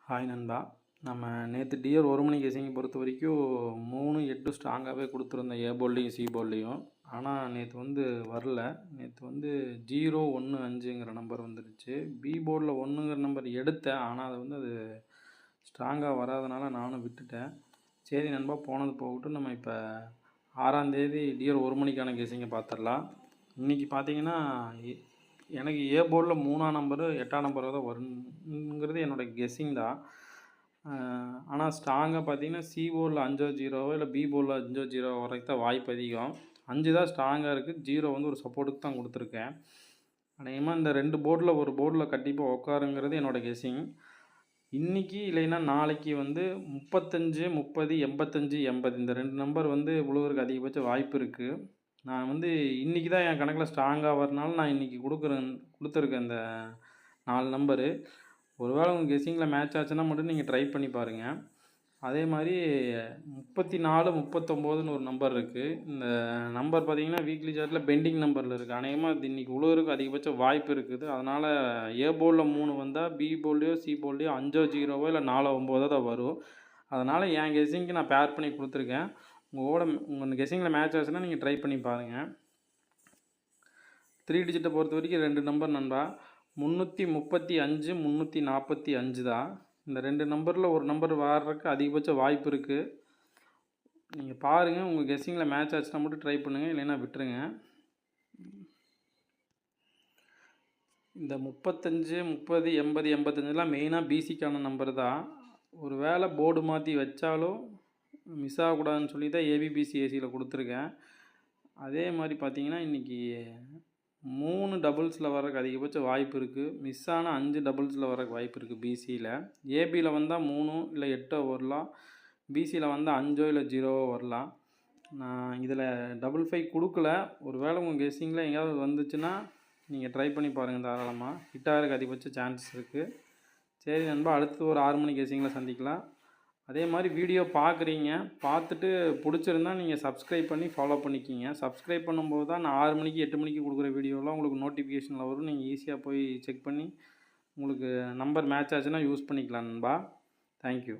Hi நண்பா. நம்ம நேற்று டிஆர் ஒரு மணி கேசிங்கை பொறுத்த வரைக்கும் 3-8 ஸ்ட்ராங்காகவே கொடுத்துருந்தோம், ஏ போல்லையும் சி போல்லையும். ஆனால் நேற்று வரல. நேற்று 0-1-5ங்கிற நம்பர் வந்துருச்சு. பி போர்டில் 1ங்கிற நம்பர் எடுத்தேன், ஆனால் அது ஸ்ட்ராங்காக வராதனால நானும் விட்டுட்டேன். சரி நண்பா, போனது போகட்டும். நம்ம இப்போ 6ஆம் தேதி டிஆர் ஒரு மணிக்கான கேசிங்கை பார்த்துடலாம். இன்றைக்கி பார்த்தீங்கன்னா எனக்கு ஏ போர்டில் 3ஆம் நம்பரு 8ஆம் நம்பராக தான் வருங்கிறது என்னோடய கெஸ்ஸிங் தான். ஆனால் ஸ்ட்ராங்காக பார்த்தீங்கன்னா சி போர்டில் 5-0 இல்லை பி போர்டில் 5-0 வரைக்கும் தான் வாய்ப்பு அதிகம். 5 தான் ஸ்ட்ராங்காக இருக்குது. 0 ஒரு சப்போர்ட்டுக்கு தான் கொடுத்துருக்கேன். அநேகமாக இந்த 2 போர்டில் ஒரு போர்டில் கண்டிப்பாக உட்காருங்கிறது என்னோடய கெஸ்ஸிங். இன்றைக்கி இல்லைன்னா நாளைக்கு 35, 30, 85, 80 இந்த 2 நம்பர் விழுவதற்கு அதிகபட்ச வாய்ப்பு இருக்குது. நான் இன்றைக்கி தான் என் கணக்கில் ஸ்ட்ராங்காக வரனால நான் இன்றைக்கி கொடுத்துருக்கேன் இந்த 4 நம்பரு. ஒருவேளை உங்கள் கெஸ்ஸிங்கில் மேட்ச் ஆச்சுன்னா மட்டும் நீங்கள் ட்ரை பண்ணி பாருங்கள். அதே மாதிரி 34, 39ன்னு ஒரு நம்பர் இருக்குது. இந்த நம்பர் பார்த்தீங்கன்னா வீக்லி சார்ட்டில் பெண்டிங் நம்பரில் இருக்குது. அநேகமாக இது இன்றைக்கி உழுவதற்கு அதிகபட்ச வாய்ப்பு இருக்குது. அதனால் ஏ போர்டில் 3 வந்தால் பி போர்ட்லேயோ சி போர்ட்லேயோ 5-0 இல்லை 4-9 தான் வரும். அதனால் என் கெஸ்ஸிங்க்கு நான் பேர் பண்ணி கொடுத்துருக்கேன். உங்கள் கெஸ்ஸிங்கில் மேட்ச் ஆச்சுன்னா நீங்கள் ட்ரை பண்ணி பாருங்கள். 3 டிஜிட்டை பொறுத்த வரைக்கும் 2 நம்பர் நண்பா. 335, 345 தான். இந்த 2 நம்பரில் ஒரு நம்பர் வர்றதுக்கு அதிகபட்ச வாய்ப்பு இருக்குது. நீங்கள் பாருங்கள், உங்கள் கெஸ்ஸிங்கில் மேட்ச் ஆச்சுன்னா மட்டும் ட்ரை பண்ணுங்கள், இல்லைன்னா விட்டுருங்க. இந்த 35, 30, 80, 85லாம் மெயினாக பிசிக்கான நம்பர் தான். ஒரு வேளை போர்டு மாற்றி வச்சாலும் மிஸ் ஆகக்கூடாதுன்னு சொல்லி தான் ஏபிபிசி ஏசியில் கொடுத்துருக்கேன். அதே மாதிரி பார்த்தீங்கன்னா இன்றைக்கி 3 டபுள்ஸில் வர்றதுக்கு அதிகபட்ச வாய்ப்பு இருக்குது. மிஸ் ஆனால் 5 டபுள்ஸில் வர்றதுக்கு வாய்ப்பு இருக்குது பிசியில். ஏபியில் வந்தால் 3 இல்லை 8 வரலாம். பிசியில் வந்தால் 5 இல்லை 0 வரலாம். நான் இதில் 55 கொடுக்கல. ஒரு வேளை உங்கள் கெஸ்ஸிங்கில் எங்கேயாவது வந்துச்சுன்னா நீங்கள் ட்ரை பண்ணி பாருங்கள். தாராளமாக ஹிட் ஆகிறதுக்கு அதிகபட்ச சான்சஸ் இருக்குது. சரி நண்பா, அடுத்து ஒரு 6 மணி கெஸ்ஸிங்கில் சந்திக்கலாம். அதே மாதிரி வீடியோ பார்க்குறீங்க, பார்த்துட்டு பிடிச்சிருந்தா நீங்கள் சப்ஸ்கிரைப் பண்ணி ஃபாலோ பண்ணிக்கிங்க. சப்ஸ்கிரைப் பண்ணும்போது தான் நான் 6 மணிக்கு 8 மணிக்கு கொடுக்குற வீடியோலாம் உங்களுக்கு நோட்டிஃபிகேஷனில் வரும். நீங்கள் ஈஸியாக போய் செக் பண்ணி உங்களுக்கு நம்பர் மேட்ச் ஆச்சுன்னா யூஸ் பண்ணிக்கலாம் நண்பா. தேங்க்யூ.